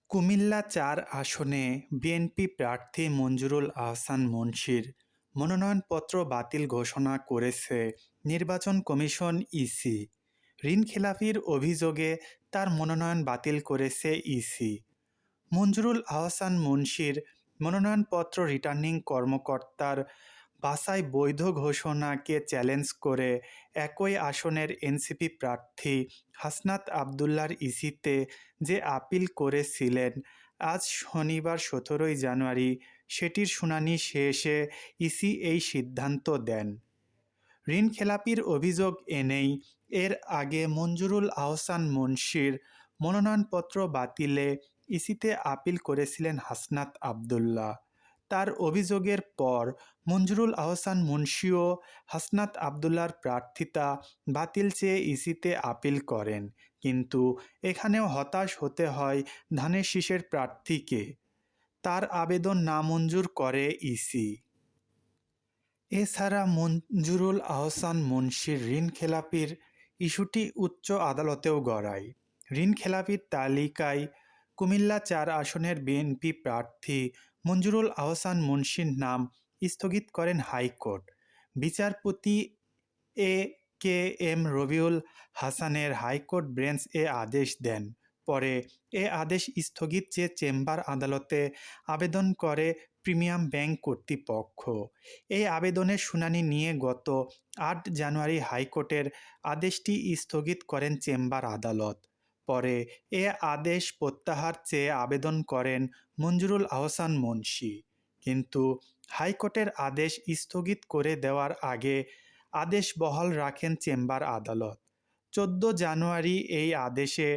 কুমিল্লা-৪ আসনে বিএনপি প্রার্থী মঞ্জুরুল আহসান মুন্সীর মনোনয়নপত্র বাতিল ঘোষণা করেছে নির্বাচন কমিশন ইসি। ঋণখেলাপির অভিযোগে তার মনোনয়ন বাতিল করেছে ইসি। মঞ্জুরুল আহসান মুন্সীর মনোনয়নপত্র রিটার্নিং কর্মকর্তার বাছাই বৈধ ঘোষণাকে চ্যালেঞ্জ করে একই আসনের এনসিপি প্রার্থী হাসনাত আবদুল্লাহর ইসিতে যে আপিল করেছিলেন, আজ শনিবার ১৭ জানুয়ারি সেটির শুনানি শেষে ইসি এই সিদ্ধান্ত দেন। ঋণখেলাপির অভিযোগ এনেই এর আগে মঞ্জুরুল আহসান মুন্সীর মনোনয়নপত্র বাতিলে ইসিতে আপিল করেছিলেন হাসনাত আবদুল্লাহ। তার অভিযোগের পর মঞ্জুরুল আহসান মুন্সীও হাসনাত আবদুল্লাহর প্রার্থিতা বাতিল চেয়ে ইসিতে আপিল করেন, কিন্তু এখানেও হতাশ হতে হয় ধানের শীষের প্রার্থীকে। তার আবেদন নামঞ্জুর করে ইসি। এছাড়া মঞ্জুরুল আহসান মুন্সীর ঋণখেলাপির ইস্যুটি উচ্চ আদালতেও গড়ায়। ঋণখেলাপির তালিকায় কুমিল্লা-৪ আসনের বিএনপি প্রার্থী মঞ্জুরুল আহসান মুন্সীর নাম স্থগিত করেন হাইকোর্ট। বিচারপতি এ কে এম রবিউল হাসানের হাইকোর্ট বেঞ্চ এ আদেশ দেন। পরে এ আদেশ স্থগিত চেয়ে চেম্বার আদালতে আবেদন করে প্রিমিয়াম ব্যাংক কর্তৃপক্ষ। এই আবেদনের শুনানি নিয়ে গত ৮ জানুয়ারি হাইকোর্টের আদেশটি স্থগিত করেন চেম্বার আদালত। পরে এ আদেশ প্রত্যাহার চেয়ে আবেদন করেন মঞ্জুরুল আহসান মুন্সী, কিন্তু হাইকোর্টের আদেশ স্থগিত করে দেওয়ার আগে আদেশ বহাল রাখেন চেম্বার আদালত। ১৪ জানুয়ারি এই আদেশে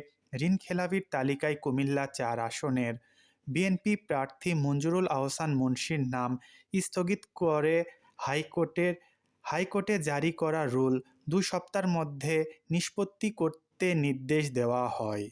ঋণখেলাপির তালিকায় কুমিল্লা-৪ আসনের বিএনপি প্রার্থী মঞ্জুরুল আহসান মুন্সীর নাম স্থগিত করে হাইকোর্টে জারি করা রুল ২ সপ্তাহের মধ্যে নিষ্পত্তি করতে নির্দেশ দেওয়া হয়।